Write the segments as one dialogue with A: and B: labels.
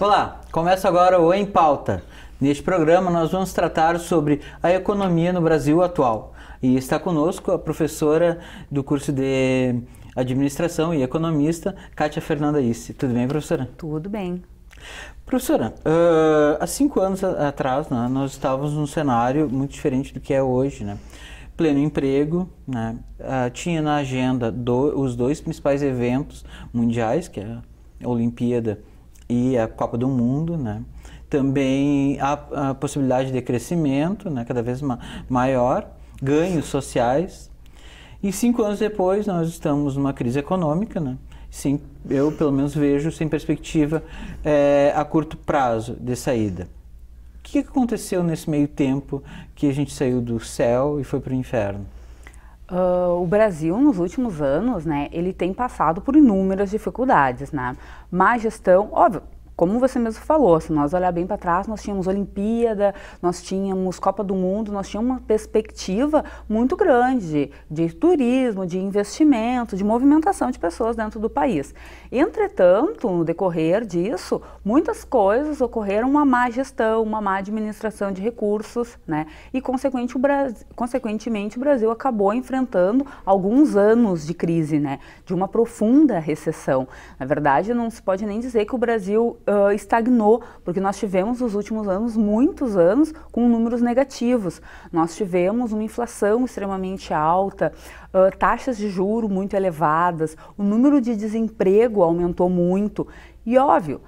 A: Olá, começa agora o Em Pauta. Neste programa nós vamos tratar sobre a economia no Brasil atual. E está conosco a professora do curso de Administração e economista, Kátia Fernanda Isse. Tudo bem, professora?
B: Tudo bem.
A: Professora, há 5 anos atrás, né, nós estávamos num cenário muito diferente do que é hoje, né? Pleno emprego, né? Tinha na agenda os 2 principais eventos mundiais, que é a Olimpíada e a Copa do Mundo, né? Também a possibilidade de crescimento, né, cada vez maior, ganhos sociais. E 5 anos depois nós estamos numa crise econômica, né? Sim, eu pelo menos vejo sem perspectiva a curto prazo de saída. O que aconteceu nesse meio tempo que a gente saiu do céu e foi para o inferno?
B: O Brasil, nos últimos anos, né, ele tem passado por inúmeras dificuldades, né? Má gestão, óbvio, como você mesmo falou, se nós olhar bem para trás, nós tínhamos Olimpíada, nós tínhamos Copa do Mundo, nós tínhamos uma perspectiva muito grande de turismo, de investimento, de movimentação de pessoas dentro do país. Entretanto, no decorrer disso, muitas coisas ocorreram, uma má gestão, uma má administração de recursos, né? E, consequentemente, o Brasil acabou enfrentando alguns anos de crise, né? De uma profunda recessão. Na verdade, não se pode nem dizer que o Brasil estagnou, porque nós tivemos nos últimos anos, muitos anos, com números negativos. Nós tivemos uma inflação extremamente alta, taxas de juros muito elevadas, o número de desemprego aumentou muito e, óbvio,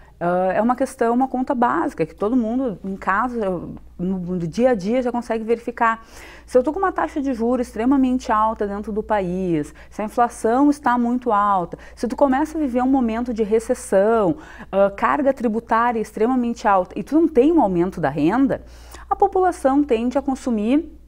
B: é uma questão, uma conta básica, que todo mundo em casa, no dia a dia, já consegue verificar. Se eu estou com uma taxa de juros extremamente alta dentro do país, se a inflação está muito alta, se tu começa a viver um momento de recessão, carga tributária extremamente alta e tu não tem um aumento da renda, a população tende a consumir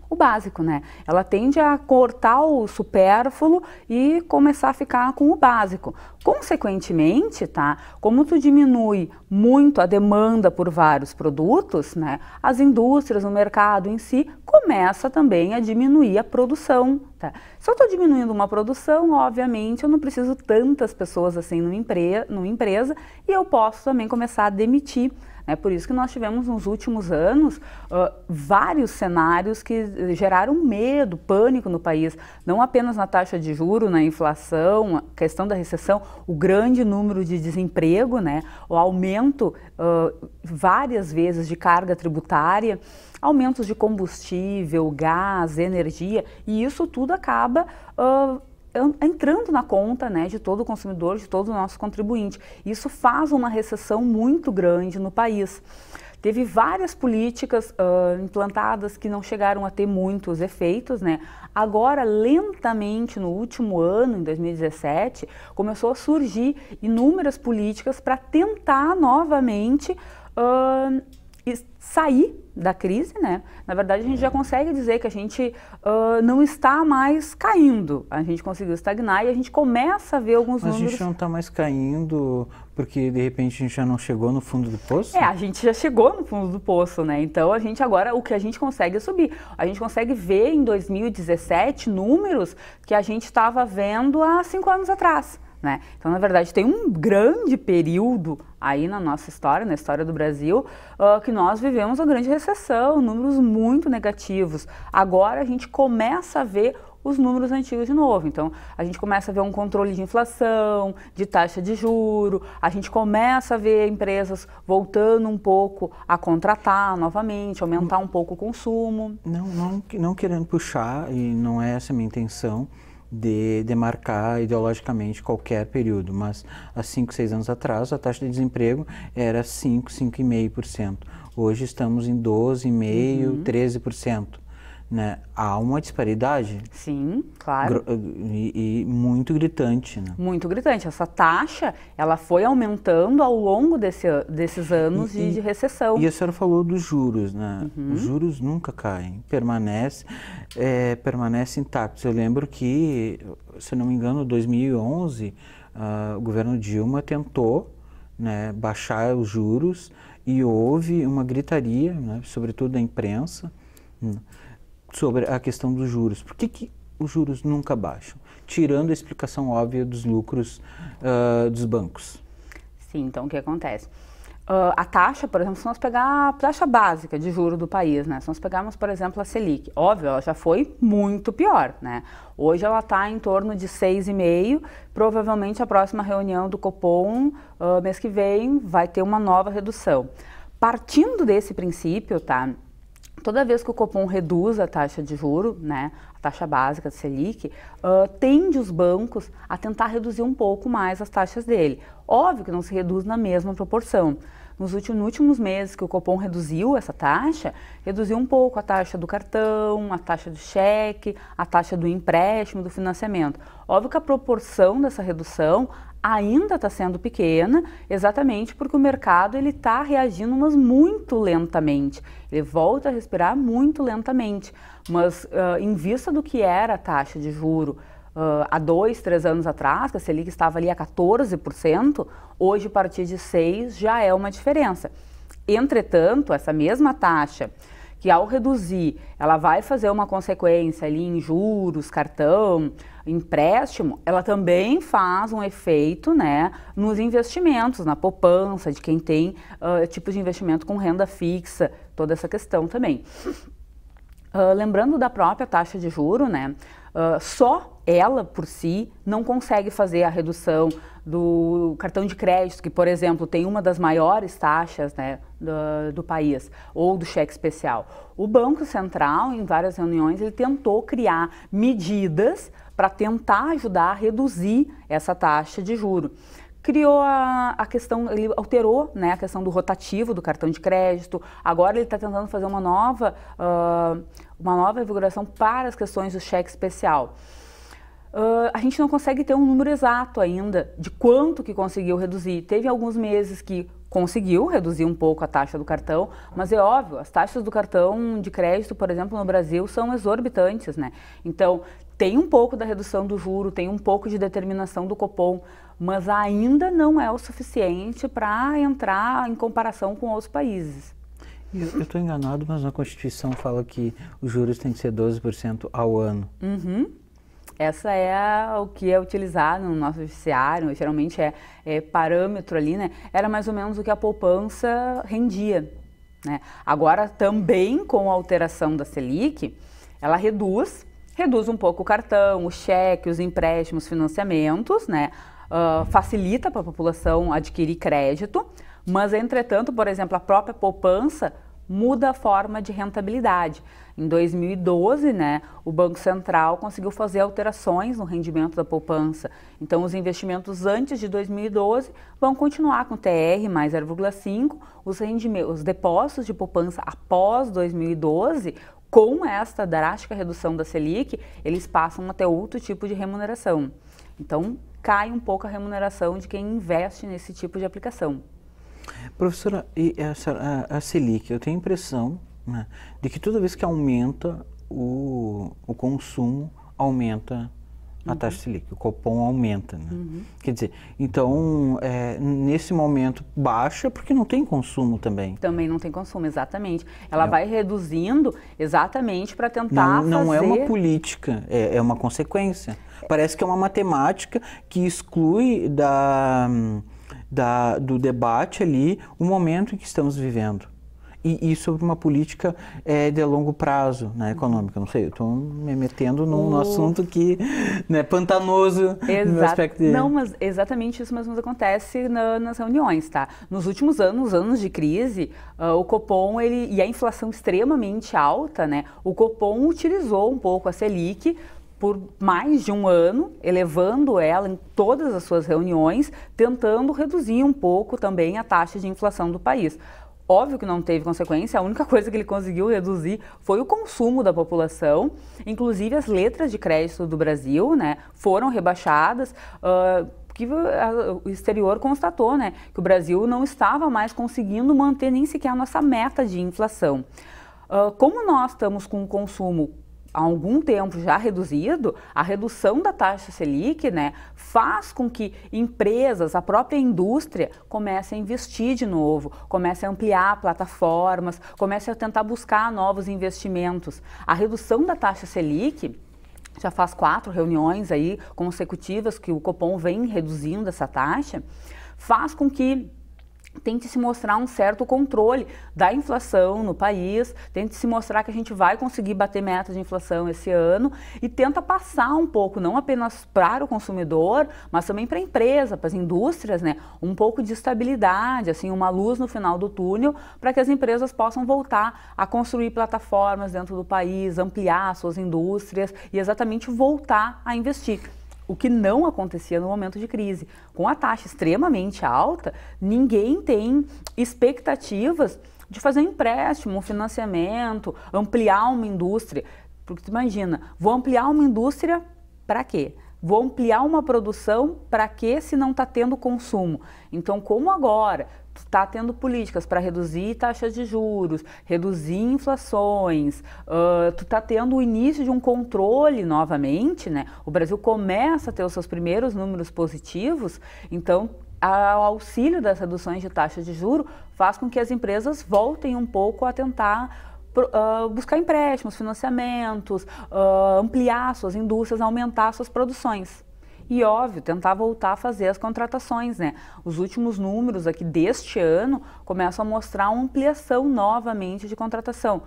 B: o básico, né? Ela tende a cortar o supérfluo e começar a ficar com o básico. Consequentemente, tá? Como tu diminui muito a demanda por vários produtos, né? As indústrias, o mercado em si, começa também a diminuir a produção, tá? Se eu estou diminuindo uma produção, obviamente eu não preciso tantas pessoas assim numa empresa e eu posso também começar a demitir. É por isso que nós tivemos nos últimos anos vários cenários que geraram medo, pânico no país, não apenas na taxa de juros, na inflação, a questão da recessão, o grande número de desemprego, né, o aumento várias vezes de carga tributária, aumentos de combustível, gás, energia, e isso tudo acaba entrando na conta, né, de todo o consumidor, de todo o nosso contribuinte. Isso faz uma recessão muito grande no país. Teve várias políticas implantadas que não chegaram a ter muitos efeitos, né? Agora, lentamente, no último ano, em 2017, começou a surgir inúmeras políticas para tentar novamente sair da crise, né? Na verdade, a gente já consegue dizer que a gente não está mais caindo. A gente conseguiu estagnar e a gente começa a ver alguns números...
A: Mas a gente não está mais caindo porque, de repente, a gente já não chegou no fundo do poço?
B: A gente já chegou no fundo do poço, né? Então, a gente agora, o que a gente consegue é subir. A gente consegue ver em 2017 números que a gente estava vendo há 5 anos atrás. Né? Então, na verdade, tem um grande período aí na nossa história, na história do Brasil, que nós vivemos uma grande recessão, números muito negativos. Agora a gente começa a ver os números antigos de novo. Então, a gente começa a ver um controle de inflação, de taxa de juro, a gente começa a ver empresas voltando um pouco a contratar novamente, aumentar um pouco o consumo.
A: Não querendo puxar, e não é essa a minha intenção, de demarcar ideologicamente qualquer período, mas há 5, 6 anos atrás a taxa de desemprego era 5,5%. Hoje estamos em 12,5%, 13%. Né? Há uma disparidade.
B: Sim, claro.
A: E muito gritante. Né?
B: Muito gritante. Essa taxa, ela foi aumentando ao longo desses anos de recessão.
A: E a senhora falou dos juros, né? Os juros nunca caem, permanecem intactos. Eu lembro que, se eu não me engano, em 2011, o governo Dilma tentou, né, baixar os juros e houve uma gritaria, né, sobretudo da imprensa, sobre a questão dos juros. Por que os juros nunca baixam? Tirando a explicação óbvia dos lucros dos bancos.
B: Sim, então o que acontece? A taxa, por exemplo, se nós pegar a taxa básica de juro do país, né? Se nós pegarmos, por exemplo, a Selic, óbvio, ela já foi muito pior, né? Hoje ela está em torno de 6,5%, provavelmente a próxima reunião do Copom, mês que vem, vai ter uma nova redução. Partindo desse princípio, tá? Toda vez que o Copom reduz a taxa de juro, né, a taxa básica da Selic, tende os bancos a tentar reduzir um pouco mais as taxas dele. Óbvio que não se reduz na mesma proporção. Nos últimos meses que o Copom reduziu essa taxa, reduziu um pouco a taxa do cartão, a taxa do cheque, a taxa do empréstimo, do financiamento. Óbvio que a proporção dessa redução ainda está sendo pequena, exatamente porque o mercado está reagindo, mas muito lentamente. Ele volta a respirar muito lentamente, mas em vista do que era a taxa de juro há 2, 3 anos atrás, que a Selic estava ali a 14%, hoje a partir de 6% já é uma diferença. Entretanto, essa mesma taxa, que ao reduzir, ela vai fazer uma consequência ali em juros, cartão, empréstimo, ela também faz um efeito, né, nos investimentos, na poupança, de quem tem tipos de investimento com renda fixa, toda essa questão também. Lembrando da própria taxa de juro, né, só ela por si não consegue fazer a redução do cartão de crédito, que, por exemplo, tem uma das maiores taxas, né, do país, ou do cheque especial. O Banco Central, em várias reuniões, ele tentou criar medidas para tentar ajudar a reduzir essa taxa de juro. Criou a questão, ele alterou, né, a questão do rotativo do cartão de crédito. Agora ele está tentando fazer uma nova configuração para as questões do cheque especial. A gente não consegue ter um número exato ainda de quanto que conseguiu reduzir. Teve alguns meses que conseguiu reduzir um pouco a taxa do cartão, mas é óbvio, as taxas do cartão de crédito, por exemplo, no Brasil são exorbitantes, né? Então, tem um pouco da redução do juro, tem um pouco de determinação do Copom, mas ainda não é o suficiente para entrar em comparação com outros países.
A: Eu estou enganado, mas na Constituição fala que os juros têm que ser 12% ao ano.
B: Uhum. Essa é o que é utilizado no nosso judiciário, geralmente é parâmetro ali, né? Era mais ou menos o que a poupança rendia, né? Agora, também com a alteração da Selic, ela reduz um pouco o cartão, o cheque, os empréstimos, os financiamentos, né? Facilita para a população adquirir crédito, mas, entretanto, por exemplo, a própria poupança muda a forma de rentabilidade. Em 2012, né, o Banco Central conseguiu fazer alterações no rendimento da poupança. Então, os investimentos antes de 2012 vão continuar com TR mais 0,5. Os depósitos de poupança após 2012, com esta drástica redução da Selic, eles passam a ter outro tipo de remuneração. Então, cai um pouco a remuneração de quem investe nesse tipo de aplicação.
A: Professora, e a Selic, eu tenho a impressão, né, de que toda vez que aumenta o consumo, aumenta a taxa Selic, o Copom aumenta, né? Quer dizer, então, nesse momento baixa porque não tem consumo também.
B: Também não tem consumo, exatamente. Ela vai reduzindo exatamente para tentar
A: não é uma política, é uma consequência. Parece que é uma matemática que exclui do debate ali o momento em que estamos vivendo. E sobre uma política de longo prazo, né, econômica. Não sei, eu estou me metendo num assunto que é pantanoso no aspecto dele.
B: Não, mas exatamente isso mesmo acontece nas reuniões, tá? Nos últimos anos de crise, o Copom, e a inflação extremamente alta, né, o Copom utilizou um pouco a Selic por mais de um ano, elevando ela em todas as suas reuniões, tentando reduzir um pouco também a taxa de inflação do país. Óbvio que não teve consequência, a única coisa que ele conseguiu reduzir foi o consumo da população, inclusive as letras de crédito do Brasil, né, foram rebaixadas, que o exterior constatou, né, que o Brasil não estava mais conseguindo manter nem sequer a nossa meta de inflação. Como nós estamos com um consumo há algum tempo já reduzido, a redução da taxa Selic, né, faz com que empresas, a própria indústria, comecem a investir de novo, comecem a ampliar plataformas, comecem a tentar buscar novos investimentos. A redução da taxa Selic, já faz 4 reuniões aí consecutivas que o Copom vem reduzindo essa taxa, faz com que tente se mostrar um certo controle da inflação no país, tente se mostrar que a gente vai conseguir bater metas de inflação esse ano e tenta passar um pouco, não apenas para o consumidor, mas também para a empresa, para as indústrias, né, um pouco de estabilidade, assim, uma luz no final do túnel, para que as empresas possam voltar a construir plataformas dentro do país, ampliar suas indústrias e exatamente voltar a investir. O que não acontecia no momento de crise. Com a taxa extremamente alta, ninguém tem expectativas de fazer um empréstimo, um financiamento, ampliar uma indústria. Porque tu imagina, vou ampliar uma indústria para quê? Vou ampliar uma produção para quê se não está tendo consumo? Então, como agora tu está tendo políticas para reduzir taxas de juros, reduzir inflações, tu está tendo o início de um controle novamente, né? O Brasil começa a ter os seus primeiros números positivos, então o auxílio das reduções de taxas de juros faz com que as empresas voltem um pouco a tentar buscar empréstimos, financiamentos, ampliar suas indústrias, aumentar suas produções. E, óbvio, tentar voltar a fazer as contratações, né? Os últimos números aqui deste ano começam a mostrar uma ampliação novamente de contratação.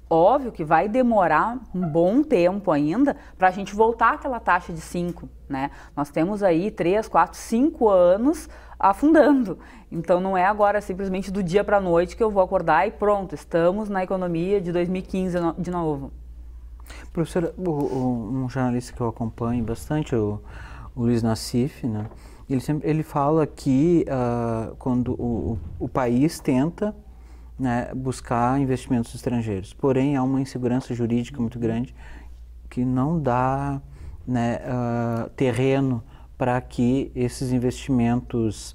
B: Óbvio que vai demorar um bom tempo ainda para a gente voltar àquela taxa de 5, né? Nós temos aí 3, 4, 5 anos afundando. Então não é agora simplesmente do dia para a noite que eu vou acordar e pronto, estamos na economia de 2015 de novo.
A: Professora, um jornalista que eu acompanho bastante, o Luiz Nassif, né? Ele fala que quando o país tenta, né, buscar investimentos estrangeiros, porém há uma insegurança jurídica muito grande que não dá, né, terreno para que esses investimentos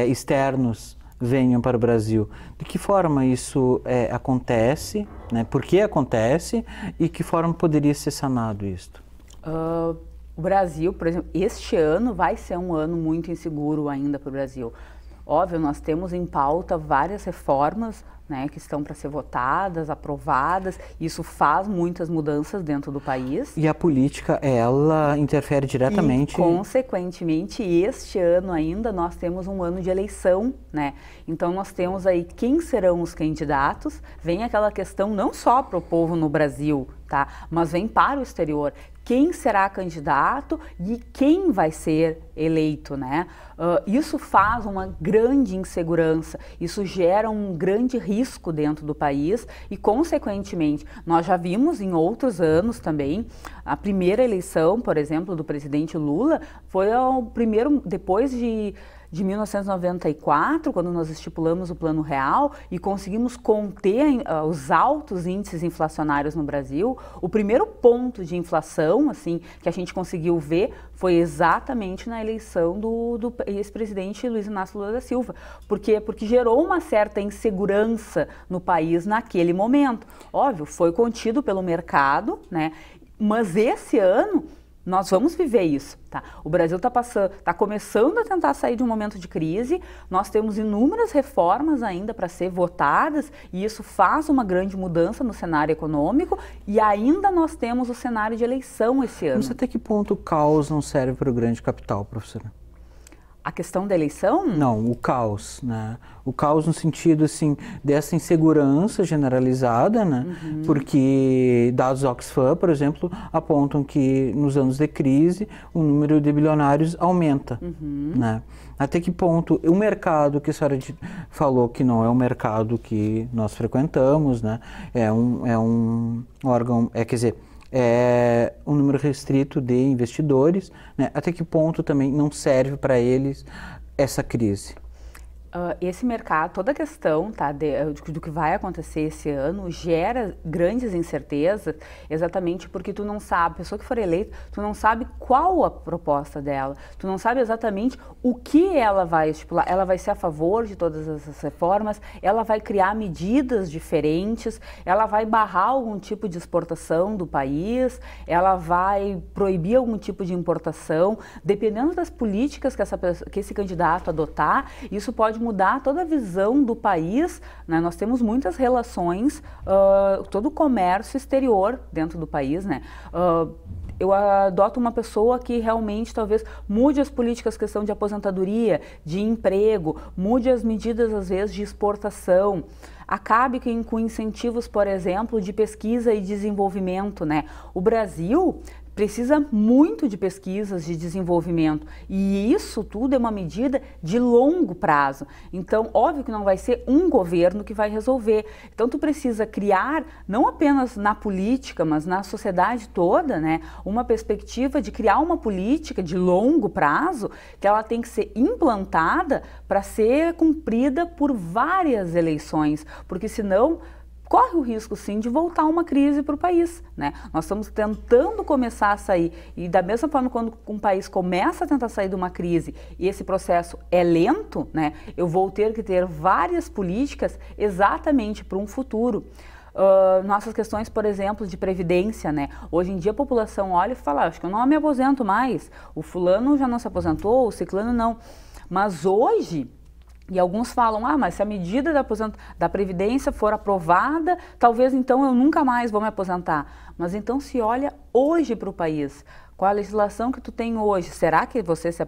A: externos venham para o Brasil. De que forma isso acontece, né? Por que acontece e que forma poderia ser sanado isto?
B: O Brasil, por exemplo, este ano vai ser um ano muito inseguro ainda para o Brasil. Óbvio, nós temos em pauta várias reformas, né, que estão para ser votadas, aprovadas. Isso faz muitas mudanças dentro do país.
A: E a política, ela interfere diretamente?
B: E, consequentemente, este ano ainda nós temos um ano de eleição, né? Então nós temos aí quem serão os candidatos. Vem aquela questão não só para o povo no Brasil, tá? Mas vem para o exterior. Quem será candidato e quem vai ser eleito, né? Isso faz uma grande insegurança, isso gera um grande risco dentro do país e, consequentemente, nós já vimos em outros anos também, a primeira eleição, por exemplo, do presidente Lula, foi o primeiro, depois de 1994, quando nós estipulamos o Plano Real e conseguimos conter os altos índices inflacionários no Brasil, o primeiro ponto de inflação, assim, que a gente conseguiu ver foi exatamente na eleição do ex-presidente Luiz Inácio Lula da Silva. Por quê? Porque gerou uma certa insegurança no país naquele momento. Óbvio, foi contido pelo mercado, né? Mas esse ano nós vamos viver isso, tá? O Brasil está começando a tentar sair de um momento de crise, nós temos inúmeras reformas ainda para ser votadas e isso faz uma grande mudança no cenário econômico e ainda nós temos o cenário de eleição esse ano.
A: Mas até que ponto o caos não serve para o grande capital, professora?
B: A questão da eleição?
A: Não, o caos, né? O caos no sentido, assim, dessa insegurança generalizada, né? Uhum. Porque dados Oxfam, por exemplo, apontam que nos anos de crise o número de bilionários aumenta, né? Até que ponto o mercado que a senhora falou que não é um mercado que nós frequentamos, né? É um órgão, quer dizer, é um número restrito de investidores, né? Até que ponto também não serve para eles essa crise?
B: Esse mercado, toda a questão tá, do que vai acontecer esse ano gera grandes incertezas, exatamente porque tu não sabe, a pessoa que for eleita, tu não sabe qual a proposta dela, tu não sabe exatamente o que ela vai estipular, ela vai ser a favor de todas essas reformas, ela vai criar medidas diferentes, ela vai barrar algum tipo de exportação do país, ela vai proibir algum tipo de importação, dependendo das políticas que esse candidato adotar, isso pode mudar toda a visão do país, né? Nós temos muitas relações, todo o comércio exterior dentro do país, né? Eu adoto uma pessoa que realmente talvez mude as políticas, questão de aposentadoria, de emprego, mude as medidas às vezes de exportação, acabe com incentivos, por exemplo, de pesquisa e desenvolvimento, né? O Brasil precisa muito de pesquisas de desenvolvimento e isso tudo é uma medida de longo prazo. Então, óbvio que não vai ser um governo que vai resolver. Então, tu precisa criar, não apenas na política, mas na sociedade toda, né, uma perspectiva de criar uma política de longo prazo que ela tem que ser implantada para ser cumprida por várias eleições, porque senão corre o risco, sim, de voltar uma crise para o país, né? Nós estamos tentando começar a sair e da mesma forma quando um país começa a tentar sair de uma crise e esse processo é lento, né? Eu vou ter que ter várias políticas exatamente para um futuro. Nossas questões, por exemplo, de previdência, né? Hoje em dia a população olha e fala, acho que eu não me aposento mais, o fulano já não se aposentou, o ciclano não. Mas hoje... E alguns falam, mas se a medida da Previdência for aprovada, talvez então eu nunca mais vou me aposentar. Mas então se olha hoje para o país, com a legislação que tu tem hoje, será que você se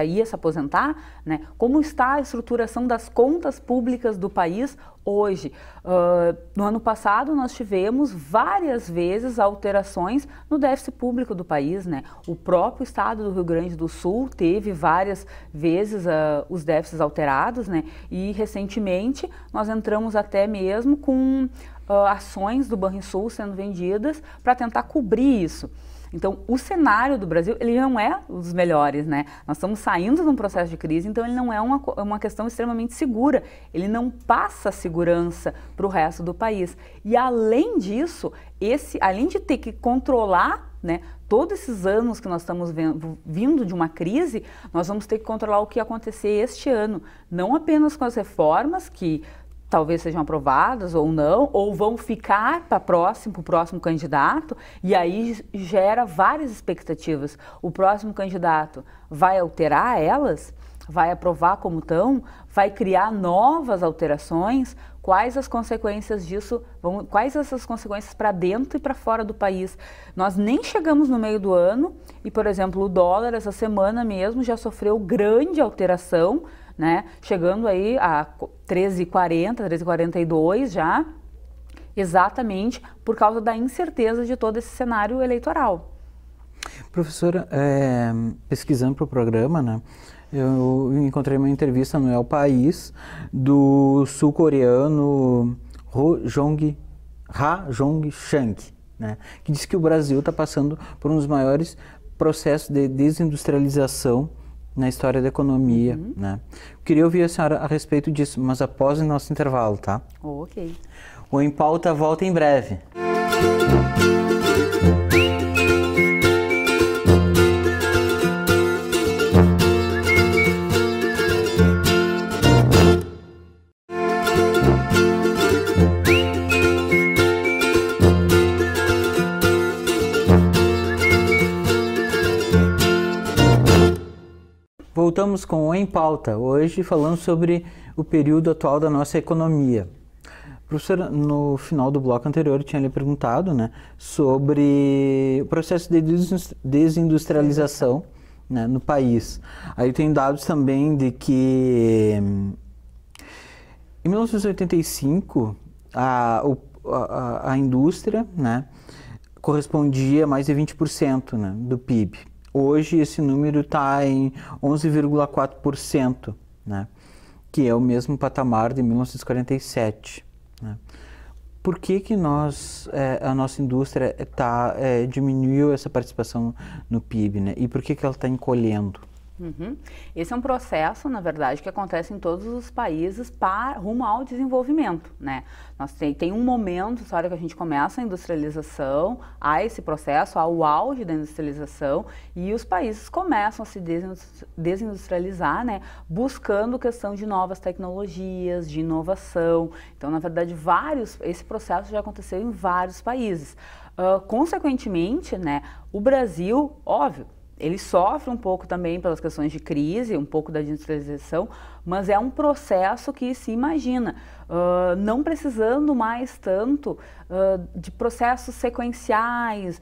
B: ia se aposentar? Né? Como está a estruturação das contas públicas do país hoje? No ano passado nós tivemos várias vezes alterações no déficit público do país, né? O próprio estado do Rio Grande do Sul teve várias vezes os déficits alterados, né? E recentemente nós entramos até mesmo com ações do Banrisul sendo vendidas para tentar cobrir isso. Então, o cenário do Brasil, ele não é dos melhores, né? Nós estamos saindo de um processo de crise, então ele não é uma questão extremamente segura. Ele não passa segurança para o resto do país. E além disso, além de ter que controlar, né, todos esses anos que nós estamos vindo de uma crise, nós vamos ter que controlar o que acontecer este ano. Não apenas com as reformas que talvez sejam aprovadas ou não, ou vão ficar para o próximo candidato, e aí gera várias expectativas. O próximo candidato vai alterar elas? Vai aprovar como estão? Vai criar novas alterações? Quais as consequências disso? Quais essas consequências para dentro e para fora do país? Nós nem chegamos no meio do ano e, por exemplo, o dólar essa semana mesmo já sofreu grande alteração, né? Chegando aí a 13,40, 13,42 já, exatamente por causa da incerteza de todo esse cenário eleitoral.
A: Professora, pesquisando para o programa, né, eu encontrei uma entrevista no El País do sul-coreano Ha Jong-shank, né, que diz que o Brasil está passando por um dos maiores processos de desindustrialização na história da economia, né? Queria ouvir a senhora a respeito disso, mas após o nosso intervalo, tá?
B: Ok.
A: O Em Pauta volta em breve. Voltamos com o Em Pauta, hoje falando sobre o período atual da nossa economia. Professora, no final do bloco anterior eu tinha lhe perguntado, né, sobre o processo de desindustrialização, né, no país. Aí tem dados também de que em 1985 a indústria, né, correspondia a mais de 20%, né, do PIB. Hoje esse número está em 11,4%, né, que é o mesmo patamar de 1947. Né. Por que a nossa indústria diminuiu essa participação no PIB, né, e por que ela está encolhendo?
B: Uhum. Esse é um processo, na verdade, que acontece em todos os países rumo ao desenvolvimento, né? Tem um momento, na hora que a gente começa a industrialização, há esse processo, há o auge da industrialização e os países começam a se desindustrializar, né? Buscando questão de novas tecnologias, de inovação. Então, na verdade, esse processo já aconteceu em vários países. Consequentemente, né, o Brasil, óbvio, ele sofre um pouco também pelas questões de crise, um pouco da industrialização, mas é um processo que se imagina, não precisando mais tanto de processos sequenciais,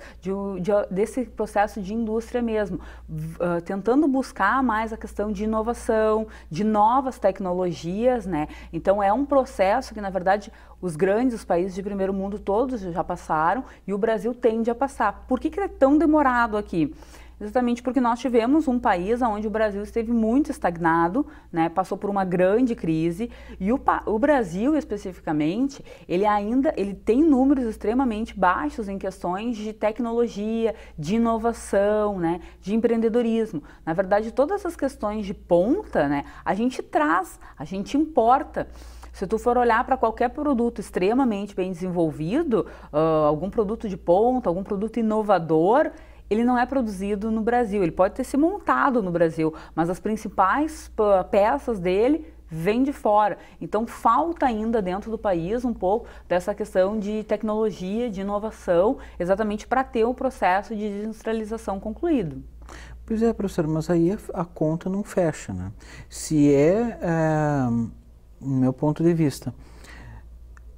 B: desse processo de indústria mesmo, tentando buscar mais a questão de inovação, de novas tecnologias, né? Então é um processo que, na verdade, os países de primeiro mundo todos já passaram e o Brasil tende a passar. Por que é tão demorado aqui? Exatamente porque nós tivemos um país onde o Brasil esteve muito estagnado, né, passou por uma grande crise e o Brasil especificamente, ele tem números extremamente baixos em questões de tecnologia, de inovação, né, de empreendedorismo. Na verdade, todas as questões de ponta, né, a gente importa. Se tu for olhar para qualquer produto extremamente bem desenvolvido, algum produto de ponta, algum produto inovador, ele não é produzido no Brasil, ele pode ter se montado no Brasil, mas as principais peças dele vêm de fora. Então falta ainda dentro do país um pouco dessa questão de tecnologia, de inovação, exatamente para ter o processo de desindustrialização concluído.
A: Pois é, professor, mas aí a conta não fecha, né? Se no meu ponto de vista,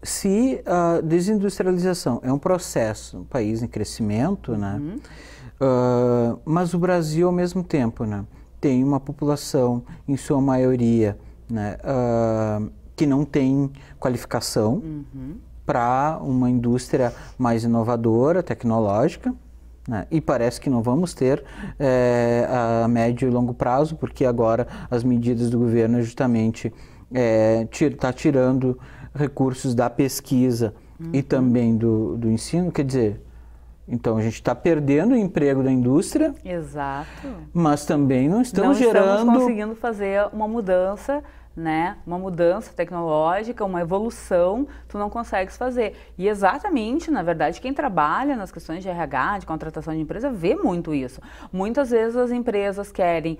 A: se a desindustrialização é um processo, um país em crescimento, né? Mas o Brasil, ao mesmo tempo, né, tem uma população, em sua maioria, né, que não tem qualificação para uma indústria mais inovadora, tecnológica, né, e parece que não vamos ter a médio e longo prazo, porque agora as medidas do governo é justamente tá tirando recursos da pesquisa e também do ensino, quer dizer, então a gente está perdendo o emprego da indústria.
B: Exato.
A: Mas também não estamos
B: conseguindo fazer uma mudança, né? Uma mudança tecnológica, uma evolução, tu não consegues fazer. E exatamente, na verdade, quem trabalha nas questões de RH, de contratação de empresa, vê muito isso. Muitas vezes as empresas querem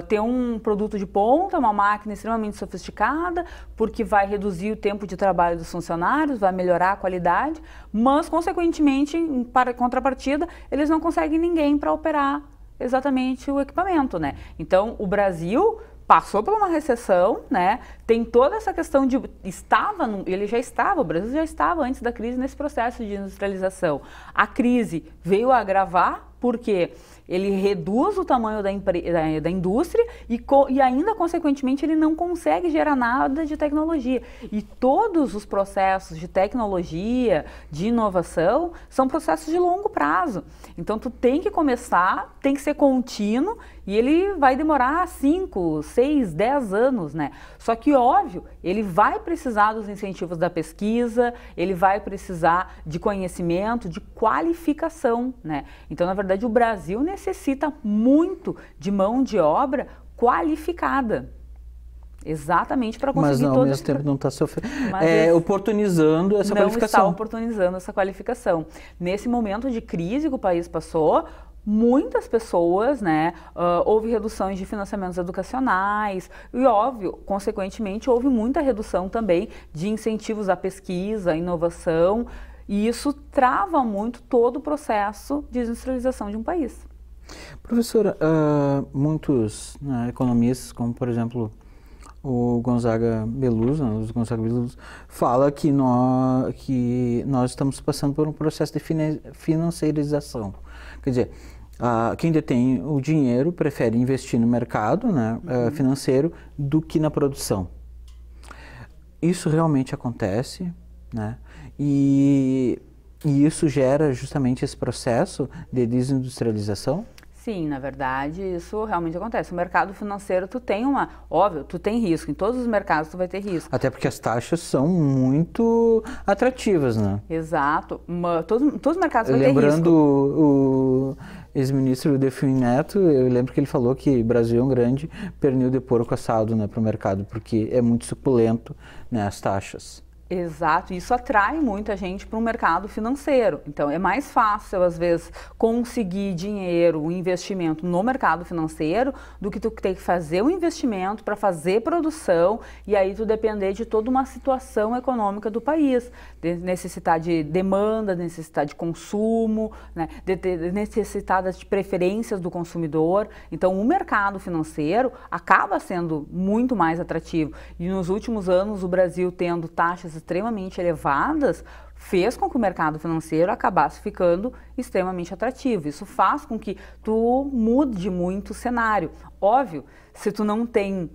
B: ter um produto de ponta, uma máquina extremamente sofisticada, porque vai reduzir o tempo de trabalho dos funcionários, vai melhorar a qualidade, mas, consequentemente, em contrapartida, eles não conseguem ninguém para operar exatamente o equipamento, né? Então, o Brasil passou por uma recessão, né? Tem toda essa questão de o Brasil já estava antes da crise nesse processo de industrialização. A crise veio a agravar porque ele reduz o tamanho da indústria e ainda, consequentemente, ele não consegue gerar nada de tecnologia. E todos os processos de tecnologia, de inovação, são processos de longo prazo. Então, tu tem que começar, tem que ser contínuo e ele vai demorar 5, 6, 10 anos, né? Só que, óbvio, ele vai precisar dos incentivos da pesquisa, ele vai precisar de conhecimento, de qualificação, né? Então, na verdade, o Brasil necessita muito de mão de obra qualificada. Exatamente para conseguir
A: Mas ao mesmo tempo não está oportunizando essa qualificação.
B: Não está oportunizando essa qualificação. Nesse momento de crise que o país passou, muitas pessoas, né, houve reduções de financiamentos educacionais e, óbvio, consequentemente, houve muita redução também de incentivos à pesquisa, à inovação, e isso trava muito todo o processo de industrialização de um país.
A: Professora, muitos economistas, como por exemplo o Gonzaga Beloso, fala que nós estamos passando por um processo de financiarização. Quer dizer, quem detém o dinheiro prefere investir no mercado, né, financeiro do que na produção. Isso realmente acontece, né? E isso gera justamente esse processo de desindustrialização?
B: Sim, na verdade, isso realmente acontece. O mercado financeiro, óbvio, tu tem risco, em todos os mercados tu vai ter risco.
A: Até porque as taxas são muito atrativas, né?
B: Exato, todos os mercados vão ter risco.
A: Lembrando o ex-ministro Delfim Neto, eu lembro que ele falou que o Brasil é um grande pernil de porco assado, né, para o mercado, porque é muito suculento, né, as taxas.
B: Exato, isso atrai muita gente para o mercado financeiro. Então, é mais fácil, às vezes, conseguir dinheiro, um investimento no mercado financeiro, do que tu ter que fazer o investimento para fazer produção e aí tu depender de toda uma situação econômica do país. De necessitar de demanda, necessitar de consumo, né? Necessitar de preferências do consumidor. Então, o mercado financeiro acaba sendo muito mais atrativo. E nos últimos anos, o Brasil tendo taxas extremamente elevadas, fez com que o mercado financeiro acabasse ficando extremamente atrativo. Isso faz com que tu mude muito o cenário. Óbvio, se tu não tem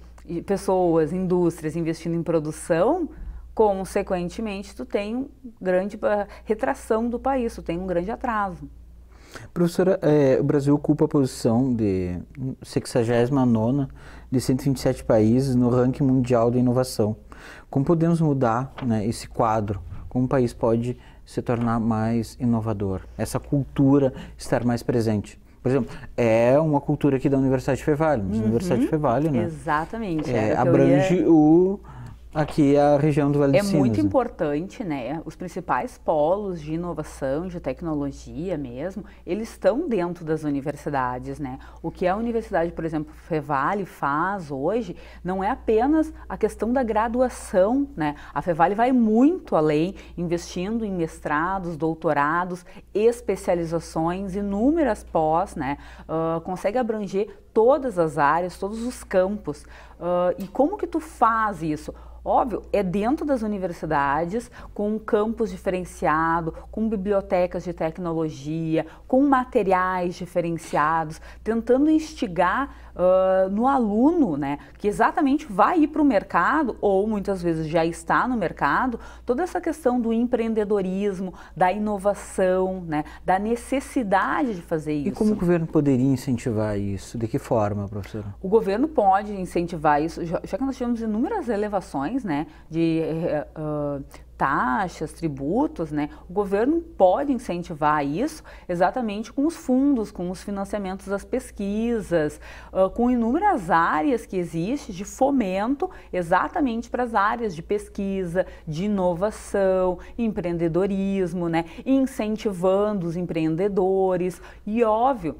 B: pessoas, indústrias investindo em produção, consequentemente tu tem grande retração do país, tu tem um grande atraso.
A: Professora, o Brasil ocupa a posição de 69ª de 127 países no ranking mundial de inovação. Como podemos mudar, né, esse quadro? Como o país pode se tornar mais inovador? Essa cultura estar mais presente? Por exemplo, é uma cultura aqui da Universidade Fevale, mas a Universidade Fevale, né?
B: Exatamente.
A: Abrange aqui a região do Vale do Sinos.
B: É muito importante, né? Os principais polos de inovação, de tecnologia mesmo, eles estão dentro das universidades, né? O que a Universidade, por exemplo, Fevale faz hoje não é apenas a questão da graduação, né? A Fevale vai muito além, investindo em mestrados, doutorados, especializações, inúmeras pós, né? Consegue abranger todas as áreas, todos os campos. E como que tu faz isso? Óbvio, é dentro das universidades, com um campus diferenciado, com bibliotecas de tecnologia, com materiais diferenciados, tentando instigar no aluno, né, que exatamente vai ir para o mercado, ou muitas vezes já está no mercado, toda essa questão do empreendedorismo, da inovação, né, da necessidade de fazer isso.
A: E como o governo poderia incentivar isso? De que forma, professora?
B: O governo pode incentivar isso, já que nós tivemos inúmeras elevações, né, de taxas, tributos, né, o governo pode incentivar isso exatamente com os fundos, com os financiamentos das pesquisas, com inúmeras áreas que existem de fomento exatamente para as áreas de pesquisa, de inovação, empreendedorismo, né, incentivando os empreendedores e, óbvio,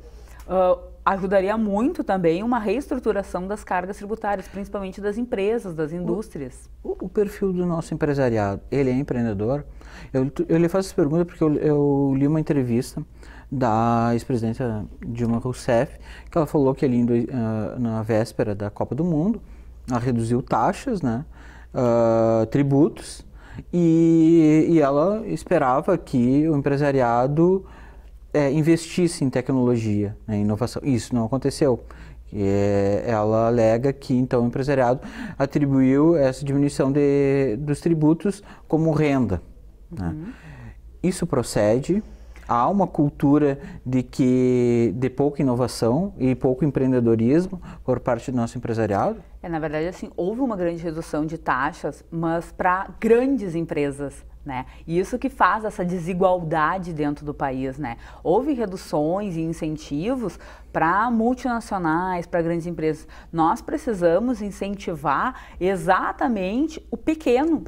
B: ajudaria muito também uma reestruturação das cargas tributárias, principalmente das empresas, das indústrias.
A: O perfil do nosso empresariado, ele é empreendedor? Eu lhe faço essa pergunta porque eu li uma entrevista da ex-presidenta Dilma Rousseff, que ela falou que ali na véspera da Copa do Mundo, ela reduziu taxas, né, tributos, e ela esperava que o empresariado investisse em tecnologia, né, em inovação. Isso não aconteceu. Ela alega que então o empresariado atribuiu essa diminuição dos tributos como renda. Né? Isso procede? Há uma cultura de pouca inovação e pouco empreendedorismo por parte do nosso empresariado?
B: Na verdade, assim, houve uma grande redução de taxas, mas para grandes empresas, né? E isso que faz essa desigualdade dentro do país, né? Houve reduções e incentivos para multinacionais, para grandes empresas. Nós precisamos incentivar exatamente o pequeno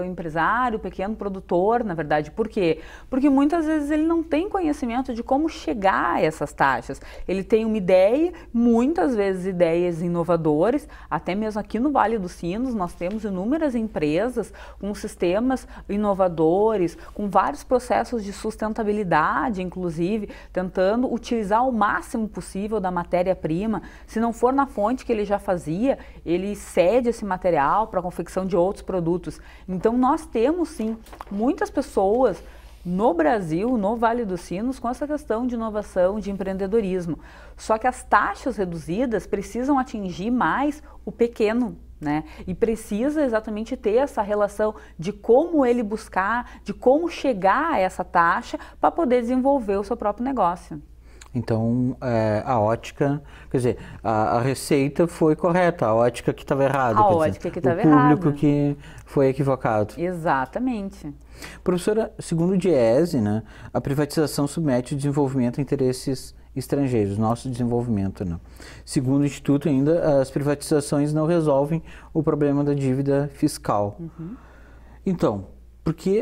B: empresário, o pequeno produtor, na verdade. Por quê? Porque muitas vezes ele não tem conhecimento de como chegar a essas taxas. Ele tem uma ideia, muitas vezes ideias inovadoras, até mesmo aqui no Vale dos Sinos nós temos inúmeras empresas com sistemas inovadores, com vários processos de sustentabilidade, inclusive, tentando utilizar o máximo possível da matéria-prima. Se não for na fonte que ele já fazia, ele cede esse material para a confecção de outros produtos. Então nós temos sim muitas pessoas no Brasil, no Vale dos Sinos, com essa questão de inovação, de empreendedorismo. Só que as taxas reduzidas precisam atingir mais o pequeno, né? E precisa exatamente ter essa relação de como ele buscar, de como chegar a essa taxa para poder desenvolver o seu próprio negócio.
A: Então, a ótica, quer dizer, a receita foi correta, a ótica que estava errada.
B: A ótica que estava errada.
A: O público que foi equivocado.
B: Exatamente.
A: Professora, segundo o Diese, né, a privatização submete o desenvolvimento a interesses estrangeiros, nosso desenvolvimento. Né? Segundo o Instituto, ainda, as privatizações não resolvem o problema da dívida fiscal. Então, por que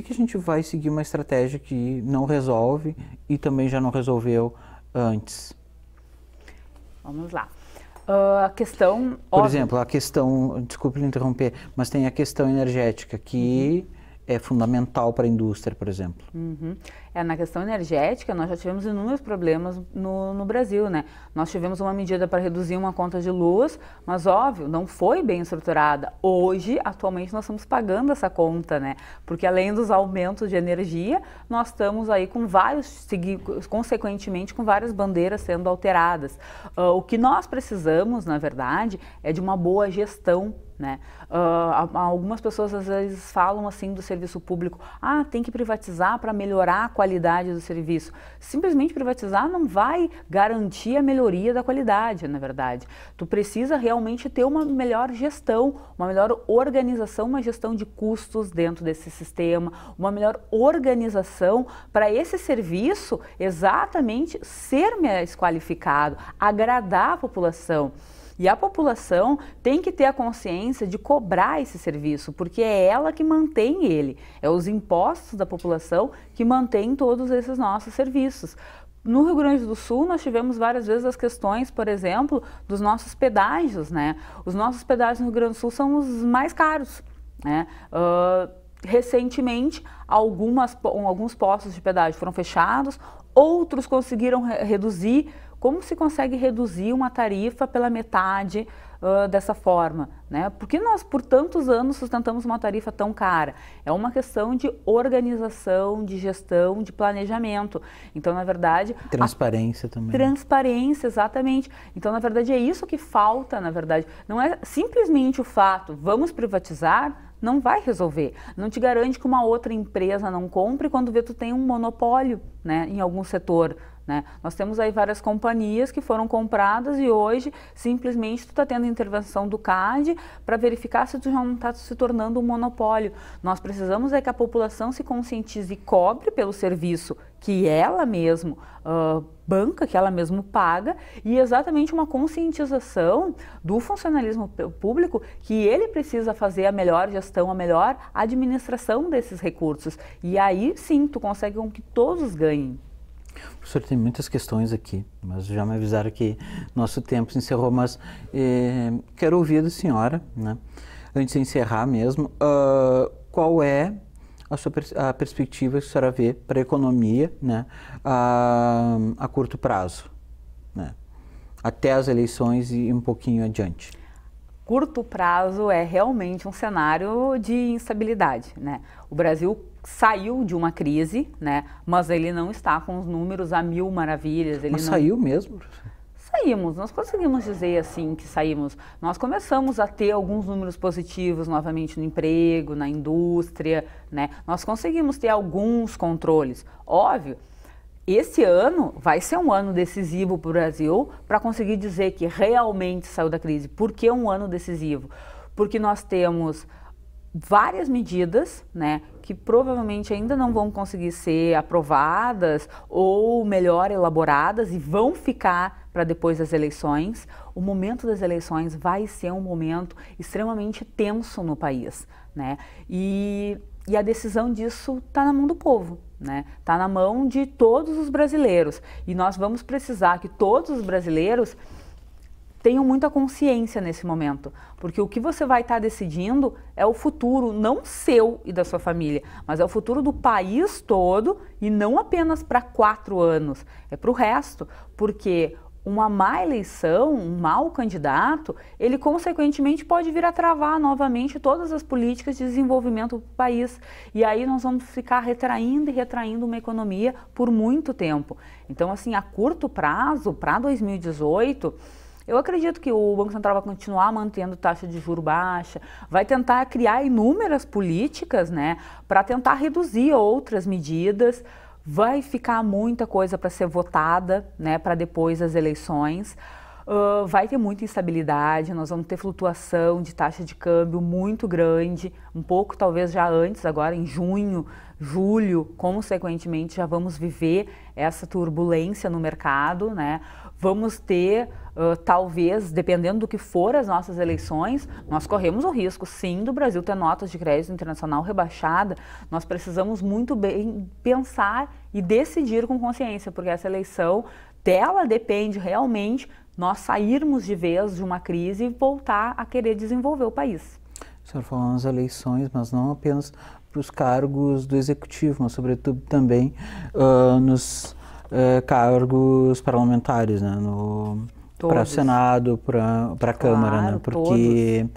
A: a gente vai seguir uma estratégia que não resolve e também já não resolveu antes?
B: Vamos lá. A questão...
A: Por exemplo, a questão, desculpe me interromper, mas tem a questão energética que é fundamental para a indústria, por exemplo.
B: Na questão energética, nós já tivemos inúmeros problemas no Brasil, né? Nós tivemos uma medida para reduzir uma conta de luz, mas óbvio, não foi bem estruturada. Hoje, atualmente, nós estamos pagando essa conta, né? Porque além dos aumentos de energia, nós estamos aí com consequentemente, com várias bandeiras sendo alteradas. O que nós precisamos, na verdade, é de uma boa gestão, né? Algumas pessoas às vezes falam assim do serviço público, tem que privatizar para melhorar a qualidade do serviço. Simplesmente privatizar não vai garantir a melhoria da qualidade, na verdade. Tu precisa realmente ter uma melhor gestão, uma melhor organização, uma gestão de custos dentro desse sistema, uma melhor organização para esse serviço exatamente ser mais qualificado, agradar a população. E a população tem que ter a consciência de cobrar esse serviço, porque é ela que mantém ele, é os impostos da população que mantêm todos esses nossos serviços. No Rio Grande do Sul, nós tivemos várias vezes as questões, por exemplo, dos nossos pedágios, né? Os nossos pedágios no Rio Grande do Sul são os mais caros, né? Recentemente, alguns postos de pedágio foram fechados, outros conseguiram reduzir. Como se consegue reduzir uma tarifa pela metade dessa forma, né? Por que nós, por tantos anos, sustentamos uma tarifa tão cara? É uma questão de organização, de gestão, de planejamento. Então, na verdade...
A: Transparência também.
B: Transparência, exatamente. Então, na verdade, é isso que falta, na verdade. Não é simplesmente o fato, vamos privatizar, não vai resolver. Não te garante que uma outra empresa não compre quando vê tu tem um monopólio, né, em algum setor. Né? Nós temos aí várias companhias que foram compradas e hoje simplesmente tu está tendo intervenção do CAD para verificar se tu já não está se tornando um monopólio. Nós precisamos é que a população se conscientize e cobre pelo serviço que ela mesmo banca, que ela mesmo paga, e exatamente uma conscientização do funcionalismo público que ele precisa fazer a melhor gestão, a melhor administração desses recursos. E aí sim tu consegue com que todos ganhem.
A: Professor, tem muitas questões aqui, mas já me avisaram que nosso tempo se encerrou, mas quero ouvir da senhora, né, antes de encerrar mesmo, qual é a perspectiva que a senhora vê para a economia, né, a curto prazo, né, até as eleições e um pouquinho adiante?
B: Curto prazo é realmente um cenário de instabilidade, né? O Brasil saiu de uma crise, né? Mas ele não está com os números a mil maravilhas.
A: Mas saiu mesmo?
B: Saímos, nós conseguimos dizer assim que saímos. Nós começamos a ter alguns números positivos novamente no emprego, na indústria, né? Nós conseguimos ter alguns controles. Óbvio, esse ano vai ser um ano decisivo para o Brasil para conseguir dizer que realmente saiu da crise. Por que um ano decisivo? Porque nós temos várias medidas, né, que provavelmente ainda não vão conseguir ser aprovadas ou melhor elaboradas e vão ficar para depois das eleições. O momento das eleições vai ser um momento extremamente tenso no país, né? E a decisão disso está na mão do povo, né? Está na mão de todos os brasileiros. E nós vamos precisar que todos os brasileiros tenham muita consciência nesse momento, porque o que você vai estar decidindo é o futuro, não seu e da sua família, mas é o futuro do país todo e não apenas para 4 anos, é para o resto, porque uma má eleição, um mau candidato, ele consequentemente pode vir a travar novamente todas as políticas de desenvolvimento do país. E aí nós vamos ficar retraindo e retraindo uma economia por muito tempo. Então, assim, a curto prazo, para 2018, eu acredito que o Banco Central vai continuar mantendo taxa de juros baixa, vai tentar criar inúmeras políticas, né, para tentar reduzir outras medidas, vai ficar muita coisa para ser votada, né, para depois das eleições. Vai ter muita instabilidade, nós vamos ter flutuação de taxa de câmbio muito grande, um pouco talvez já antes, agora em junho, julho, consequentemente já vamos viver essa turbulência no mercado, né? Vamos ter, talvez, dependendo do que for as nossas eleições, nós corremos o risco, sim, do Brasil ter notas de crédito internacional rebaixada. Nós precisamos muito bem pensar e decidir com consciência, porque essa eleição, dela depende realmente nós sairmos de vez de uma crise e voltar a querer desenvolver o país.
A: O senhor falou nas eleições, mas não apenas para os cargos do Executivo, mas sobretudo também nos cargos parlamentares, né? Para o Senado, para a Câmara, né? Porque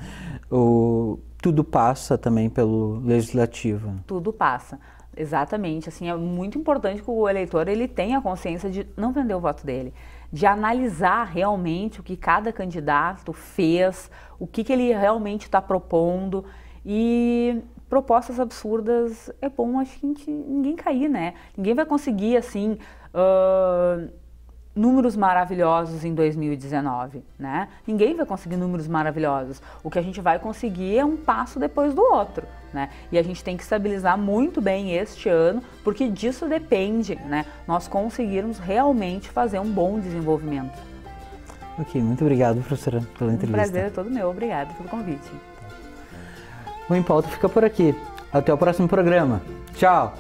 A: tudo passa também pelo Legislativo.
B: Tudo passa. Exatamente, assim, é muito importante que o eleitor ele tenha consciência de não vender o voto dele, de analisar realmente o que cada candidato fez, o que ele realmente está propondo, e propostas absurdas é bom, acho que ninguém cair, né? Ninguém vai conseguir, assim, números maravilhosos em 2019, né? Ninguém vai conseguir números maravilhosos. O que a gente vai conseguir é um passo depois do outro, né? E a gente tem que estabilizar muito bem este ano, porque disso depende, né? Nós conseguirmos realmente fazer um bom desenvolvimento.
A: Ok, muito obrigado, professora, pela entrevista.
B: O prazer é todo meu, obrigada pelo convite.
A: O Em Pauta fica por aqui. Até o próximo programa. Tchau!